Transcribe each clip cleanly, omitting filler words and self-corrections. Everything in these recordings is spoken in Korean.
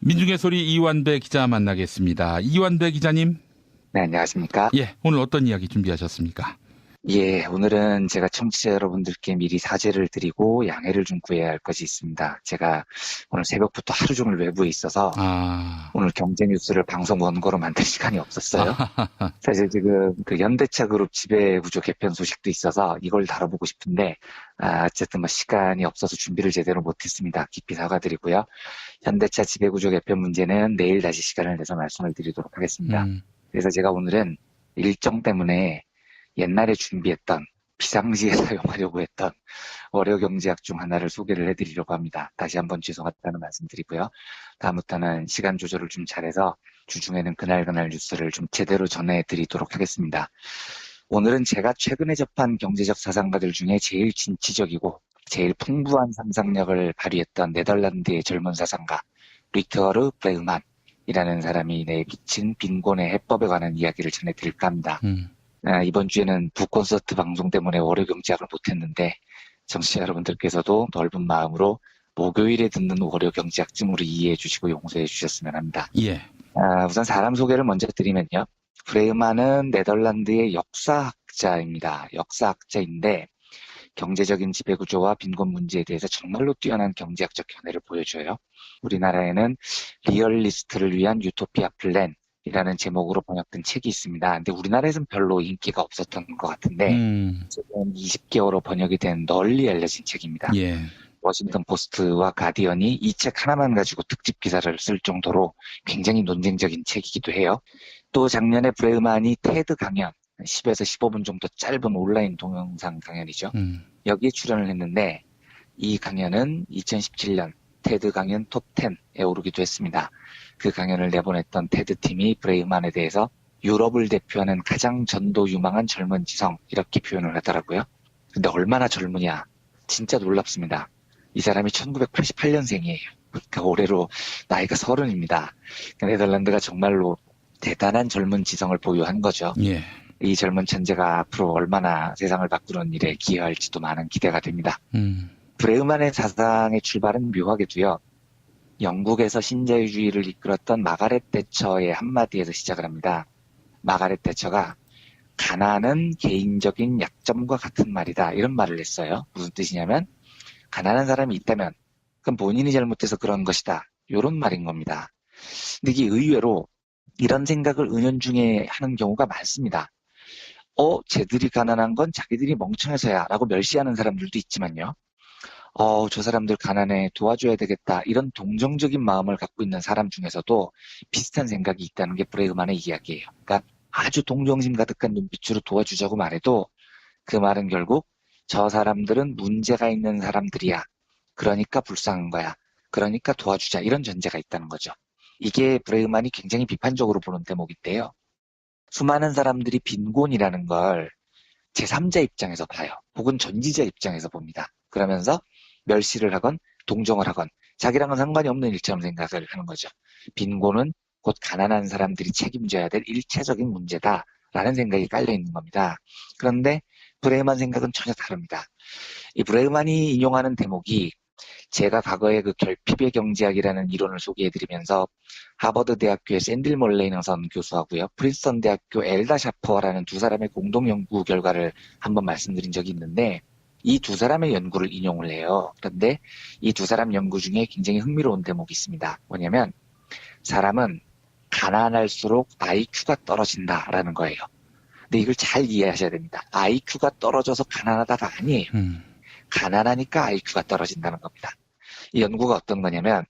민중의 소리 이완배 기자 만나겠습니다. 이완배 기자님. 네, 안녕하십니까? 예, 오늘 어떤 이야기 준비하셨습니까? 예, 오늘은 제가 청취자 여러분들께 미리 사죄를 드리고 양해를 좀 구해야 할 것이 있습니다. 제가 오늘 새벽부터 하루 종일 외부에 있어서 오늘 경제 뉴스를 방송 원고로 만들 시간이 없었어요. 사실 지금 그 현대차 그룹 지배구조 개편 소식도 있어서 이걸 다뤄보고 싶은데 어쨌든 뭐 시간이 없어서 준비를 제대로 못했습니다. 깊이 사과드리고요. 현대차 지배구조 개편 문제는 내일 다시 시간을 내서 말씀을 드리도록 하겠습니다. 그래서 제가 오늘은 일정 때문에 옛날에 준비했던 비상시에 사용하려고 했던 월요경제학 중 하나를 소개를 해드리려고 합니다. 다시 한번 죄송하다는 말씀 드리고요. 다음부터는 시간 조절을 좀 잘해서 주중에는 그날 뉴스를 좀 제대로 전해드리도록 하겠습니다. 오늘은 제가 최근에 접한 경제적 사상가들 중에 제일 진취적이고 제일 풍부한 상상력을 발휘했던 네덜란드의 젊은 사상가 리터르 브레흐만이라는 사람이 내비친 빈곤의 해법에 관한 이야기를 전해드릴까 합니다. 이번 주에는 북콘서트 방송 때문에 월요경제학을 못했는데 청취자 여러분들께서도 넓은 마음으로 목요일에 듣는 월요경제학쯤으로 이해해 주시고 용서해 주셨으면 합니다. 예. 우선 사람 소개를 먼저 드리면요. 브레흐만은 네덜란드의 역사학자입니다. 역사학자인데 경제적인 지배구조와 빈곤 문제에 대해서 정말로 뛰어난 경제학적 견해를 보여줘요. 우리나라에는 리얼리스트를 위한 유토피아 플랜 이라는 제목으로 번역된 책이 있습니다. 근데 우리나라에서는 별로 인기가 없었던 것 같은데 지금 20개월로 번역이 된 널리 알려진 책입니다. 예. 워싱턴 포스트와 가디언이 이 책 하나만 가지고 특집 기사를 쓸 정도로 굉장히 논쟁적인 책이기도 해요. 또 작년에 브레흐만이 테드 강연 10에서 15분 정도 짧은 온라인 동영상 강연이죠. 여기에 출연을 했는데 이 강연은 2017년 테드 강연 톱10에 오르기도 했습니다. 그 강연을 내보냈던 테드팀이 브레흐만에 대해서 유럽을 대표하는 가장 전도 유망한 젊은 지성 이렇게 표현을 하더라고요. 근데 얼마나 젊으냐? 진짜 놀랍습니다. 이 사람이 1988년생이에요. 그러니까 올해로 나이가 30입니다. 네덜란드가 정말로 대단한 젊은 지성을 보유한 거죠. 예. 이 젊은 천재가 앞으로 얼마나 세상을 바꾸는 일에 기여할지도 많은 기대가 됩니다. 브레흐만의 사상의 출발은 묘하게도요. 영국에서 신자유주의를 이끌었던 마가렛 대처의 한마디에서 시작을 합니다. 마가렛 대처가 가난은 개인적인 약점과 같은 말이다. 이런 말을 했어요. 무슨 뜻이냐면 가난한 사람이 있다면 그건 본인이 잘못해서 그런 것이다. 이런 말인 겁니다. 근데 이게 의외로 이런 생각을 은연중에 하는 경우가 많습니다. 쟤들이 가난한 건 자기들이 멍청해서야 라고 멸시하는 사람들도 있지만요. 저 사람들 가난해 도와줘야 되겠다 이런 동정적인 마음을 갖고 있는 사람 중에서도 비슷한 생각이 있다는 게 브레흐만의 이야기예요. 그러니까 아주 동정심 가득한 눈빛으로 도와주자고 말해도 그 말은 결국 저 사람들은 문제가 있는 사람들이야. 그러니까 불쌍한 거야. 그러니까 도와주자 이런 전제가 있다는 거죠. 이게 브레흐만이 굉장히 비판적으로 보는 대목인데요. 수많은 사람들이 빈곤이라는 걸 제3자 입장에서 봐요. 혹은 전지자 입장에서 봅니다. 그러면서 멸시를 하건 동정을 하건 자기랑은 상관이 없는 일처럼 생각을 하는 거죠. 빈곤은 곧 가난한 사람들이 책임져야 될 일차적인 문제다라는 생각이 깔려 있는 겁니다. 그런데 브레흐만 생각은 전혀 다릅니다. 이 브레흐만이 인용하는 대목이 제가 과거에 그 결핍의 경제학이라는 이론을 소개해드리면서 하버드 대학교의 샌딜 몰레이너선 교수하고요. 프린스턴 대학교 엘다 샤퍼라는 두 사람의 공동 연구 결과를 한번 말씀드린 적이 있는데 이 두 사람의 연구를 인용을 해요. 그런데 이 두 사람 연구 중에 굉장히 흥미로운 대목이 있습니다. 뭐냐면 사람은 가난할수록 IQ가 떨어진다라는 거예요. 근데 이걸 잘 이해하셔야 됩니다. IQ가 떨어져서 가난하다가 아니에요. 가난하니까 IQ가 떨어진다는 겁니다. 이 연구가 어떤 거냐면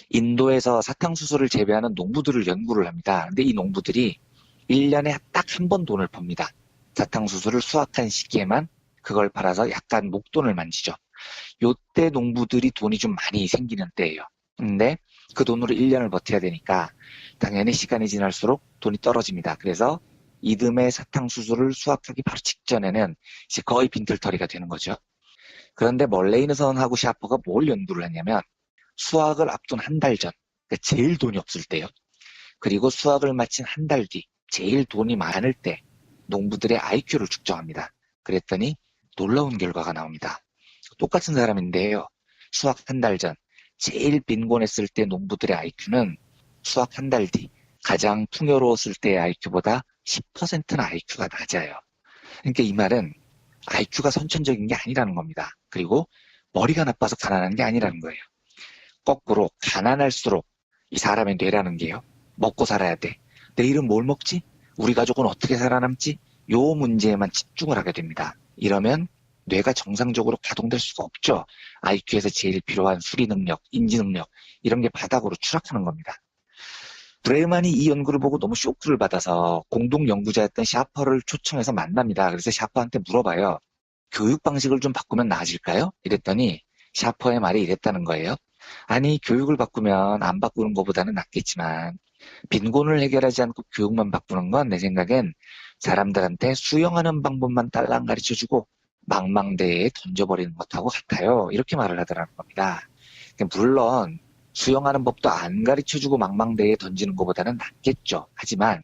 인도에서 사탕수수를 재배하는 농부들을 연구를 합니다. 근데 이 농부들이 1년에 딱 한 번 돈을 법니다. 사탕수수를 수확한 시기에만 그걸 팔아서 약간 목돈을 만지죠. 요때 농부들이 돈이 좀 많이 생기는 때예요. 근데 그 돈으로 1년을 버텨야 되니까 당연히 시간이 지날수록 돈이 떨어집니다. 그래서 이듬해 사탕수수를 수확하기 바로 직전에는 이제 거의 빈털터리가 되는 거죠. 그런데 멀레이너선하고 샤퍼가 뭘 연구를 했냐면 수학을 앞둔 한 달 전, 그러니까 제일 돈이 없을 때요. 그리고 수학을 마친 한 달 뒤, 제일 돈이 많을 때 농부들의 IQ를 측정합니다. 그랬더니 놀라운 결과가 나옵니다. 똑같은 사람인데요. 수학 한 달 전, 제일 빈곤했을 때 농부들의 IQ는 수학 한 달 뒤 가장 풍요로웠을 때의 IQ보다 10%나 IQ가 낮아요. 그러니까 이 말은 IQ가 선천적인 게 아니라는 겁니다. 그리고 머리가 나빠서 가난한 게 아니라는 거예요. 거꾸로 가난할수록 이 사람의 뇌라는 게요. 먹고 살아야 돼. 내일은 뭘 먹지? 우리 가족은 어떻게 살아남지? 요 문제에만 집중을 하게 됩니다. 이러면 뇌가 정상적으로 가동될 수가 없죠. IQ에서 제일 필요한 수리 능력, 인지 능력 이런 게 바닥으로 추락하는 겁니다. 브레이만이 이 연구를 보고 너무 쇼크를 받아서 공동 연구자였던 샤퍼를 초청해서 만납니다. 그래서 샤퍼한테 물어봐요. 교육 방식을 좀 바꾸면 나아질까요? 이랬더니 샤퍼의 말이 이랬다는 거예요. 아니, 교육을 바꾸면 안 바꾸는 것보다는 낫겠지만 빈곤을 해결하지 않고 교육만 바꾸는 건 내 생각엔 사람들한테 수영하는 방법만 딸랑 가르쳐주고 망망대해에 던져버리는 것하고 같아요. 이렇게 말을 하더라는 겁니다. 물론 수영하는 법도 안 가르쳐주고 망망대해에 던지는 것보다는 낫겠죠. 하지만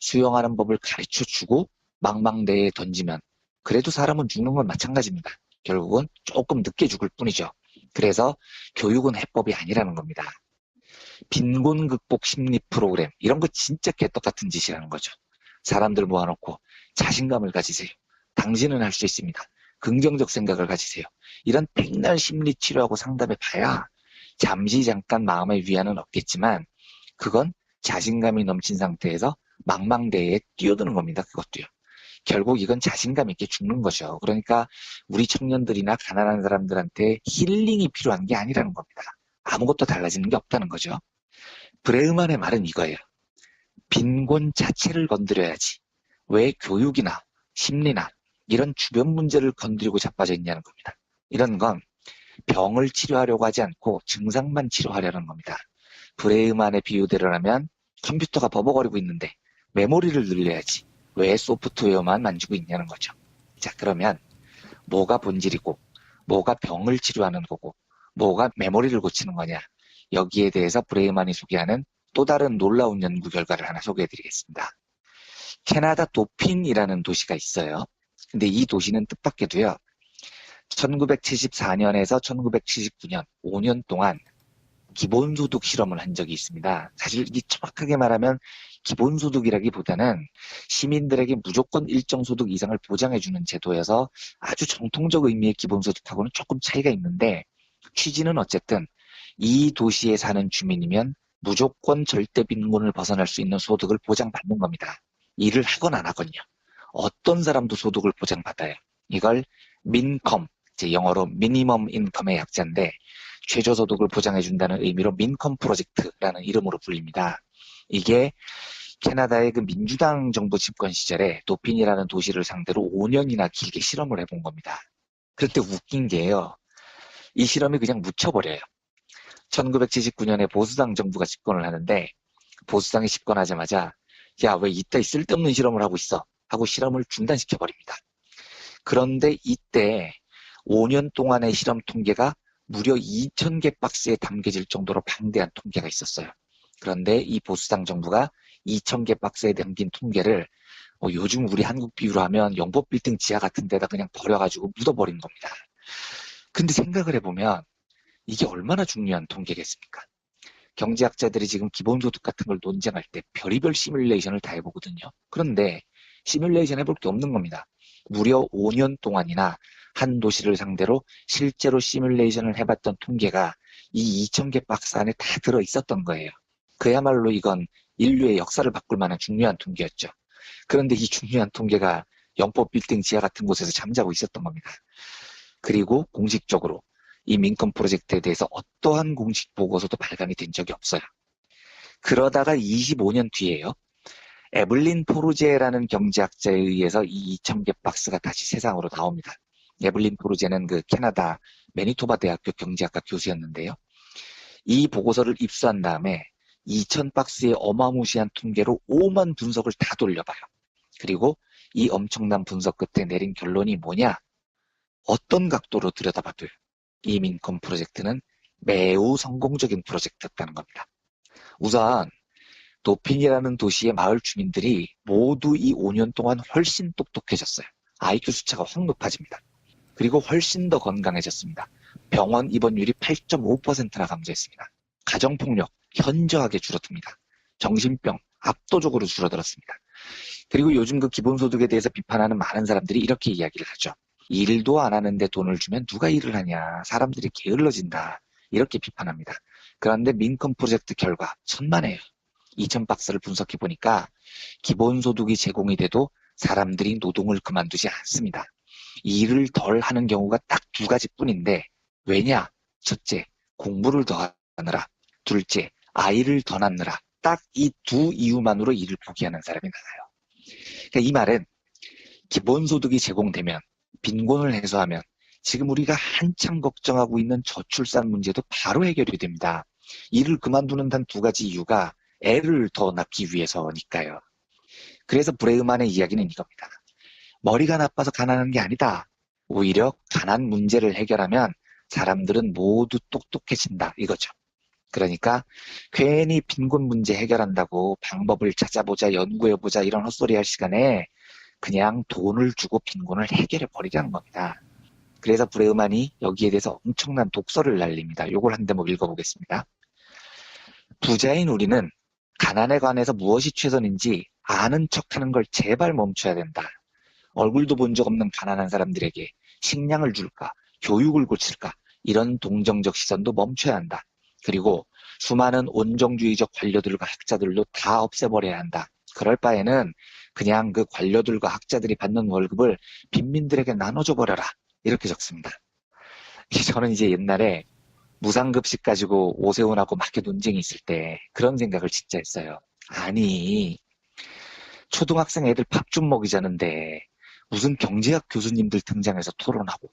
수영하는 법을 가르쳐주고 망망대해에 던지면 그래도 사람은 죽는 건 마찬가지입니다. 결국은 조금 늦게 죽을 뿐이죠. 그래서 교육은 해법이 아니라는 겁니다. 빈곤 극복 심리 프로그램 이런 거 진짜 개떡같은 짓이라는 거죠. 사람들 모아놓고 자신감을 가지세요. 당신은 할 수 있습니다. 긍정적 생각을 가지세요. 이런 백날 심리 치료하고 상담해 봐야 잠시 잠깐 마음의 위안은 얻겠지만 그건 자신감이 넘친 상태에서 망망대해에 뛰어드는 겁니다. 그것도요. 결국 이건 자신감 있게 죽는 거죠. 그러니까 우리 청년들이나 가난한 사람들한테 힐링이 필요한 게 아니라는 겁니다. 아무것도 달라지는 게 없다는 거죠. 브레으만의 말은 이거예요. 빈곤 자체를 건드려야지. 왜 교육이나 심리나 이런 주변 문제를 건드리고 자빠져 있냐는 겁니다. 이런 건 병을 치료하려고 하지 않고 증상만 치료하려는 겁니다. 브레이만의 비유대로라면 컴퓨터가 버벅거리고 있는데 메모리를 늘려야지. 왜 소프트웨어만 만지고 있냐는 거죠. 자, 그러면 뭐가 본질이고 뭐가 병을 치료하는 거고 뭐가 메모리를 고치는 거냐. 여기에 대해서 브레이만이 소개하는 또 다른 놀라운 연구 결과를 하나 소개해드리겠습니다. 캐나다 도핀이라는 도시가 있어요. 근데 이 도시는 뜻밖에도요. 1974년에서 1979년 5년 동안 기본소득 실험을 한 적이 있습니다. 사실 이 정확하게 말하면 기본소득이라기보다는 시민들에게 무조건 일정 소득 이상을 보장해주는 제도여서 아주 정통적 의미의 기본소득하고는 조금 차이가 있는데 취지는 어쨌든 이 도시에 사는 주민이면 무조건 절대 빈곤을 벗어날 수 있는 소득을 보장받는 겁니다. 일을 하건 안 하건요. 어떤 사람도 소득을 보장받아요. 이걸 민컴, 영어로 미니멈 인컴의 약자인데 최저소득을 보장해준다는 의미로 민컴 프로젝트라는 이름으로 불립니다. 이게 캐나다의 그 민주당 정부 집권 시절에 도핀이라는 도시를 상대로 5년이나 길게 실험을 해본 겁니다. 그때 웃긴 게요. 이 실험이 그냥 묻혀버려요. 1979년에 보수당 정부가 집권을 하는데 보수당이 집권하자마자 야, 왜 이따위 쓸데없는 실험을 하고 있어? 하고 실험을 중단시켜버립니다. 그런데 이때 5년 동안의 실험 통계가 무려 2,000개 박스에 담겨질 정도로 방대한 통계가 있었어요. 그런데 이 보수당 정부가 2,000개 박스에 담긴 통계를 요즘 우리 한국 비유로 하면 영법빌딩 지하 같은 데다 그냥 버려가지고 묻어버린 겁니다. 근데 생각을 해보면 이게 얼마나 중요한 통계겠습니까? 경제학자들이 지금 기본소득 같은 걸 논쟁할 때 별의별 시뮬레이션을 다 해보거든요. 그런데 시뮬레이션 해볼 게 없는 겁니다. 무려 5년 동안이나 한 도시를 상대로 실제로 시뮬레이션을 해봤던 통계가 이 2,000개 박스 안에 다 들어있었던 거예요. 그야말로 이건 인류의 역사를 바꿀 만한 중요한 통계였죠. 그런데 이 중요한 통계가 영법 빌딩 지하 같은 곳에서 잠자고 있었던 겁니다. 그리고 공식적으로 이 민컴 프로젝트에 대해서 어떠한 공식 보고서도 발간이 된 적이 없어요. 그러다가 25년 뒤에요. 에블린 포르제라는 경제학자에 의해서 이 2,000개 박스가 다시 세상으로 나옵니다. 에블린 포르제는 그 캐나다 매니토바 대학교 경제학과 교수였는데요. 이 보고서를 입수한 다음에 2,000 박스의 어마무시한 통계로 5만 분석을 다 돌려봐요. 그리고 이 엄청난 분석 끝에 내린 결론이 뭐냐? 어떤 각도로 들여다봐도 이 민컴 프로젝트는 매우 성공적인 프로젝트였다는 겁니다. 우선 도핀이라는 도시의 마을 주민들이 모두 이 5년 동안 훨씬 똑똑해졌어요. IQ 수치가 확 높아집니다. 그리고 훨씬 더 건강해졌습니다. 병원 입원율이 8.5%나 감소했습니다. 가정폭력 현저하게 줄어듭니다. 정신병 압도적으로 줄어들었습니다. 그리고 요즘 그 기본소득에 대해서 비판하는 많은 사람들이 이렇게 이야기를 하죠. 일도 안 하는데 돈을 주면 누가 일을 하냐. 사람들이 게을러진다. 이렇게 비판합니다. 그런데 민컴 프로젝트 결과 천만에요. 2000박스를 분석해 보니까 기본소득이 제공이 돼도 사람들이 노동을 그만두지 않습니다. 일을 덜 하는 경우가 딱 두 가지뿐인데 왜냐? 첫째, 공부를 더 하느라. 둘째, 아이를 더 낳느라. 딱 이 두 이유만으로 일을 포기하는 사람이 많아요. 그러니까 이 말은 기본소득이 제공되면, 빈곤을 해소하면 지금 우리가 한참 걱정하고 있는 저출산 문제도 바로 해결이 됩니다. 일을 그만두는 단 두 가지 이유가 애를 더 낳기 위해서니까요. 그래서 브레이만의 이야기는 이겁니다. 머리가 나빠서 가난한 게 아니다. 오히려 가난 문제를 해결하면 사람들은 모두 똑똑해진다 이거죠. 그러니까 괜히 빈곤 문제 해결한다고 방법을 찾아보자, 연구해보자 이런 헛소리 할 시간에 그냥 돈을 주고 빈곤을 해결해 버리자는 겁니다. 그래서 브레우만이 여기에 대해서 엄청난 독서를 날립니다. 요걸 한 대목 읽어보겠습니다. 부자인 우리는 가난에 관해서 무엇이 최선인지 아는 척하는 걸 제발 멈춰야 된다. 얼굴도 본 적 없는 가난한 사람들에게 식량을 줄까, 교육을 고칠까 이런 동정적 시선도 멈춰야 한다. 그리고 수많은 온정주의적 관료들과 학자들도 다 없애버려야 한다. 그럴 바에는 그냥 그 관료들과 학자들이 받는 월급을 빈민들에게 나눠줘 버려라. 이렇게 적습니다. 저는 이제 옛날에 무상급식 가지고 오세훈하고 막 논쟁이 있을 때 그런 생각을 진짜 했어요. 아니, 초등학생 애들 밥 좀 먹이자는데 무슨 경제학 교수님들 등장해서 토론하고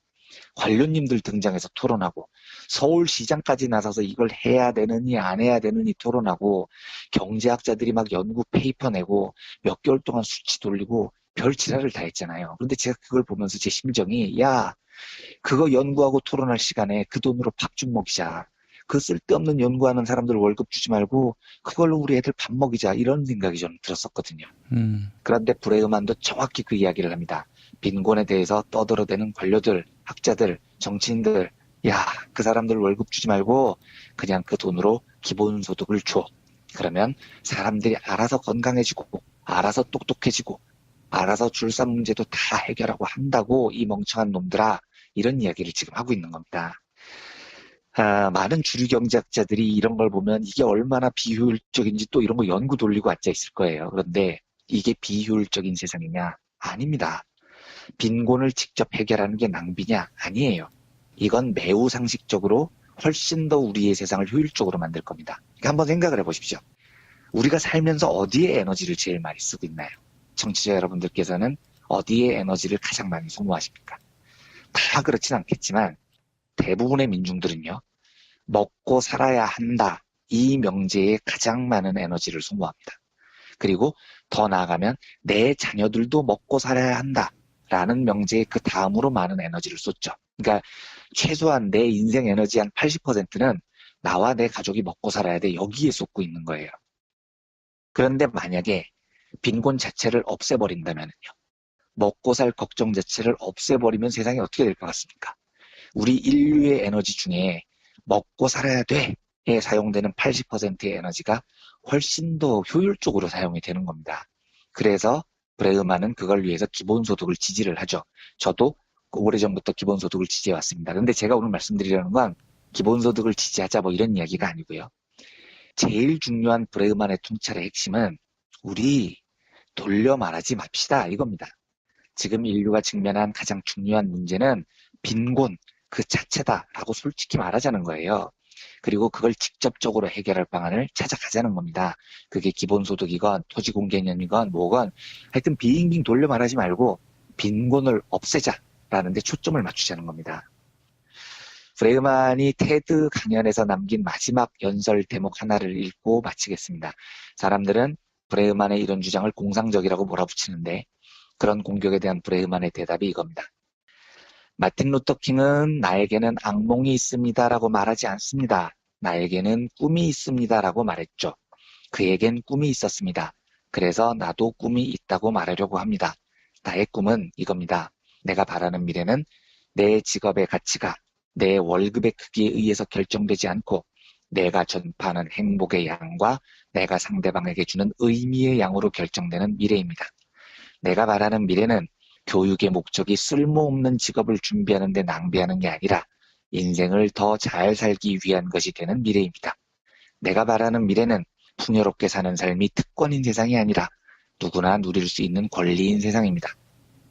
관료님들 등장해서 토론하고 서울시장까지 나서서 이걸 해야 되느니 안 해야 되느니 토론하고 경제학자들이 막 연구 페이퍼 내고 몇 개월 동안 수치 돌리고 별 지랄을 다 했잖아요. 그런데 제가 그걸 보면서 제 심정이 야, 그거 연구하고 토론할 시간에 그 돈으로 밥 좀 먹이자. 그 쓸데없는 연구하는 사람들 월급 주지 말고 그걸로 우리 애들 밥 먹이자 이런 생각이 저는 들었었거든요. 그런데 브레이만도 정확히 그 이야기를 합니다. 빈곤에 대해서 떠들어대는 관료들, 학자들, 정치인들 야, 그 사람들 월급 주지 말고 그냥 그 돈으로 기본소득을 줘. 그러면 사람들이 알아서 건강해지고 알아서 똑똑해지고 알아서 출산 문제도 다 해결하고 한다고 이 멍청한 놈들아 이런 이야기를 지금 하고 있는 겁니다. 많은 주류 경제학자들이 이런 걸 보면 이게 얼마나 비효율적인지 또 이런 거 연구 돌리고 앉아 있을 거예요. 그런데 이게 비효율적인 세상이냐? 아닙니다. 빈곤을 직접 해결하는 게 낭비냐? 아니에요. 이건 매우 상식적으로 훨씬 더 우리의 세상을 효율적으로 만들 겁니다. 그러니까 한번 생각을 해보십시오. 우리가 살면서 어디에 에너지를 제일 많이 쓰고 있나요? 청취자 여러분들께서는 어디에 에너지를 가장 많이 소모하십니까? 다 그렇진 않겠지만 대부분의 민중들은요. 먹고 살아야 한다. 이 명제에 가장 많은 에너지를 소모합니다. 그리고 더 나아가면 내 자녀들도 먹고 살아야 한다. 라는 명제에 그 다음으로 많은 에너지를 쏟죠. 그러니까 최소한 내 인생 에너지 한 80%는 나와 내 가족이 먹고 살아야 돼. 여기에 쏟고 있는 거예요. 그런데 만약에 빈곤 자체를 없애버린다면요. 먹고 살 걱정 자체를 없애버리면 세상이 어떻게 될 것 같습니까? 우리 인류의 에너지 중에 먹고 살아야 돼에 사용되는 80%의 에너지가 훨씬 더 효율적으로 사용이 되는 겁니다. 그래서 브레흐만은 그걸 위해서 기본소득을 지지를 하죠. 저도 오래전부터 기본소득을 지지해왔습니다. 그런데 제가 오늘 말씀드리려는 건 기본소득을 지지하자 뭐 이런 이야기가 아니고요. 제일 중요한 브레흐만의 통찰의 핵심은 우리 돌려 말하지 맙시다 이겁니다. 지금 인류가 직면한 가장 중요한 문제는 빈곤 그 자체다라고 솔직히 말하자는 거예요. 그리고 그걸 직접적으로 해결할 방안을 찾아가자는 겁니다. 그게 기본소득이건 토지공개념이건 뭐건 하여튼 빙빙 돌려 말하지 말고 빈곤을 없애자라는 데 초점을 맞추자는 겁니다. 브레이만이 테드 강연에서 남긴 마지막 연설 대목 하나를 읽고 마치겠습니다. 사람들은 브레이만의 이런 주장을 공상적이라고 몰아붙이는데 그런 공격에 대한 브레이만의 대답이 이겁니다. 마틴 루터 킹은 나에게는 악몽이 있습니다라고 말하지 않습니다. 나에게는 꿈이 있습니다라고 말했죠. 그에겐 꿈이 있었습니다. 그래서 나도 꿈이 있다고 말하려고 합니다. 나의 꿈은 이겁니다. 내가 바라는 미래는 내 직업의 가치가 내 월급의 크기에 의해서 결정되지 않고 내가 전파하는 행복의 양과 내가 상대방에게 주는 의미의 양으로 결정되는 미래입니다. 내가 말하는 미래는 교육의 목적이 쓸모없는 직업을 준비하는 데 낭비하는 게 아니라 인생을 더 잘 살기 위한 것이 되는 미래입니다. 내가 말하는 미래는 풍요롭게 사는 삶이 특권인 세상이 아니라 누구나 누릴 수 있는 권리인 세상입니다.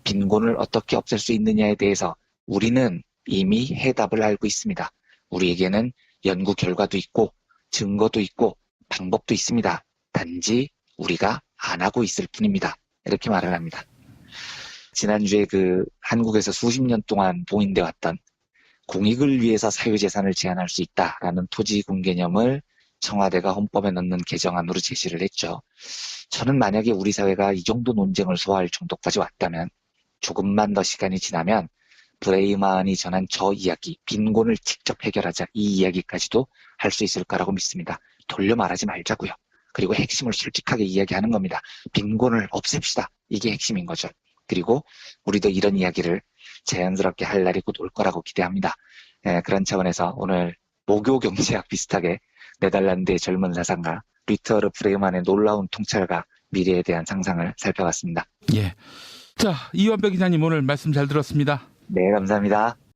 빈곤을 어떻게 없앨 수 있느냐에 대해서 우리는 이미 해답을 알고 있습니다. 우리에게는 연구 결과도 있고 증거도 있고 방법도 있습니다. 단지 우리가 안 하고 있을 뿐입니다. 이렇게 말을 합니다. 지난주에 한국에서 수십 년 동안 봉인돼 왔던 공익을 위해서 사유재산을 제한할 수 있다라는 토지군 개념을 청와대가 헌법에 넣는 개정안으로 제시를 했죠. 저는 만약에 우리 사회가 이 정도 논쟁을 소화할 정도까지 왔다면 조금만 더 시간이 지나면 브레이만이 전한 저 이야기, 빈곤을 직접 해결하자 이 이야기까지도 할 수 있을 거라고 믿습니다. 돌려 말하지 말자고요. 그리고 핵심을 솔직하게 이야기하는 겁니다. 빈곤을 없앱시다. 이게 핵심인 거죠. 그리고 우리도 이런 이야기를 자연스럽게 할 날이 곧 올 거라고 기대합니다. 그런 차원에서 오늘 모교 경제학 비슷하게 네덜란드의 젊은 사상가 리터르 브레이만의 놀라운 통찰과 미래에 대한 상상을 살펴봤습니다. 예. 자, 이완배 기자님 오늘 말씀 잘 들었습니다. 네, 감사합니다.